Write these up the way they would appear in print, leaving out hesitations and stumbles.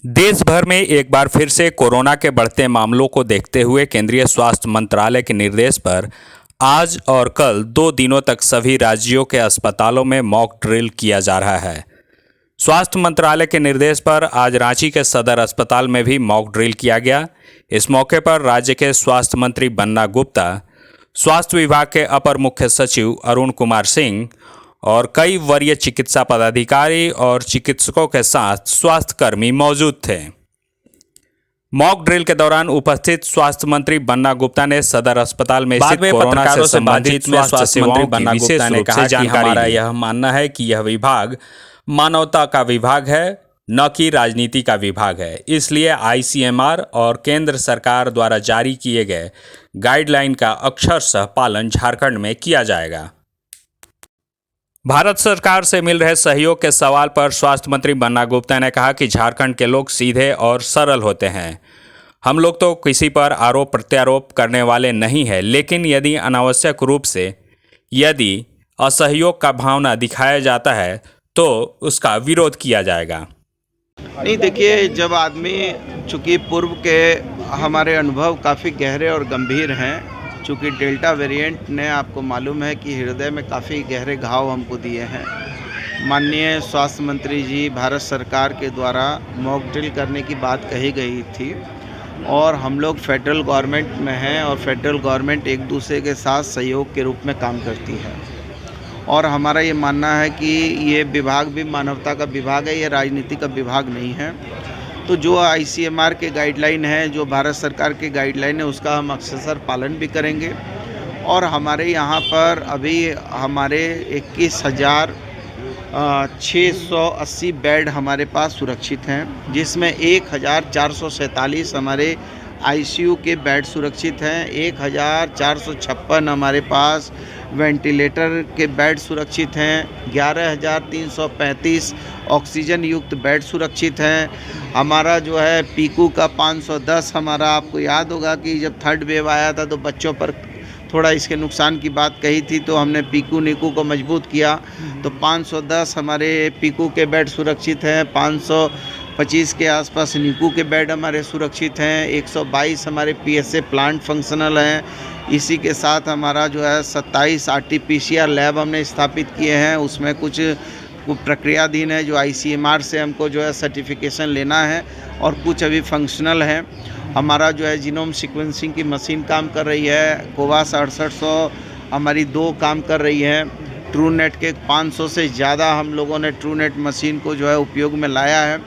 देश भर में एक बार फिर से कोरोना के बढ़ते मामलों को देखते हुए केंद्रीय स्वास्थ्य मंत्रालय के निर्देश पर आज और कल 2 दिनों तक सभी राज्यों के अस्पतालों में मॉक ड्रिल किया जा रहा है। स्वास्थ्य मंत्रालय के निर्देश पर आज रांची के सदर अस्पताल में भी मॉक ड्रिल किया गया। इस मौके पर राज्य के स्वास्थ्य मंत्री बन्ना गुप्ता, स्वास्थ्य विभाग के अपर मुख्य सचिव अरुण कुमार सिंह और कई वरीय चिकित्सा पदाधिकारी और चिकित्सकों के साथ स्वास्थ्यकर्मी मौजूद थे। मॉक ड्रिल के दौरान उपस्थित स्वास्थ्य मंत्री बन्ना गुप्ता ने सदर अस्पताल में स्थित कोरोना से संबंधित स्वास्थ्य सेवाओं की विशेष रूप से जानकारी दी। यह मानना है कि यह विभाग मानवता का विभाग है, न कि राजनीति का विभाग है। इसलिए आईसीएमआर और केंद्र सरकार द्वारा जारी किए गए गाइडलाइन का अक्षरशः पालन झारखंड में किया जाएगा। भारत सरकार से मिल रहे सहयोग के सवाल पर स्वास्थ्य मंत्री बन्ना गुप्ता ने कहा कि झारखंड के लोग सीधे और सरल होते हैं। हम लोग तो किसी पर आरोप प्रत्यारोप करने वाले नहीं हैं, लेकिन यदि अनावश्यक रूप से यदि असहयोग का भावना दिखाया जाता है तो उसका विरोध किया जाएगा। नहीं, देखिए, जब आदमी, चूँकि पूर्व के हमारे अनुभव काफ़ी गहरे और गंभीर हैं, चूँकि डेल्टा वेरिएंट ने, आपको मालूम है कि हृदय में काफ़ी गहरे घाव हमको दिए हैं। माननीय स्वास्थ्य मंत्री जी, भारत सरकार के द्वारा मॉक ड्रिल करने की बात कही गई थी और हम लोग फेडरल गवर्नमेंट में हैं और फेडरल गवर्नमेंट एक दूसरे के साथ सहयोग के रूप में काम करती है और हमारा ये मानना है कि ये विभाग भी मानवता का विभाग है, ये राजनीति का विभाग नहीं है। तो जो आईसीएमआर के गाइडलाइन है, जो भारत सरकार के गाइडलाइन है, उसका हम अक्सर पालन भी करेंगे और हमारे यहाँ पर अभी हमारे 21,680 बेड हमारे पास सुरक्षित हैं, जिसमें 1,447 हमारे आईसीयू के बेड सुरक्षित हैं, 1,456 हमारे पास वेंटिलेटर के बेड सुरक्षित हैं, 11,335 ऑक्सीजन युक्त बेड सुरक्षित हैं। हमारा जो है पीकू का 510, हमारा, आपको याद होगा कि जब थर्ड वेव आया था तो बच्चों पर थोड़ा इसके नुकसान की बात कही थी, तो हमने पीकू नीकू को मजबूत किया, तो 510 हमारे पीकू के बेड सुरक्षित हैं, 525 के आसपास नीकू के बेड हमारे सुरक्षित हैं, 122 हमारे पीएसए प्लांट फंक्शनल हैं। इसी के साथ हमारा जो है 27 आरटीपीसीआर लैब हमने स्थापित किए हैं, उसमें कुछ प्रक्रियाधीन है, जो आईसीएमआर से हमको जो है सर्टिफिकेशन लेना है और कुछ अभी फंक्शनल है। हमारा जो है जीनोम सीक्वेंसिंग की मशीन काम कर रही है, कोवास 6800 हमारी 2 काम कर रही है, ट्रू नेट के 500 से ज़्यादा हम लोगों ने ट्रू नेट मशीन को जो है उपयोग में लाया है।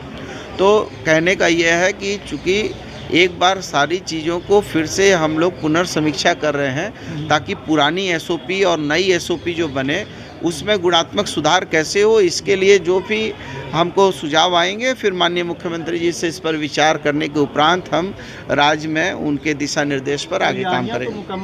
तो कहने का यह है कि चूँकि एक बार सारी चीज़ों को फिर से हम लोग पुनर्समीक्षा कर रहे हैं ताकि पुरानी एसओपी और नई एसओपी जो बने उसमें गुणात्मक सुधार कैसे हो, इसके लिए जो भी हमको सुझाव आएंगे, फिर माननीय मुख्यमंत्री जी से इस पर विचार करने के उपरांत हम राज्य में उनके दिशा निर्देश पर आगे काम करेंगे।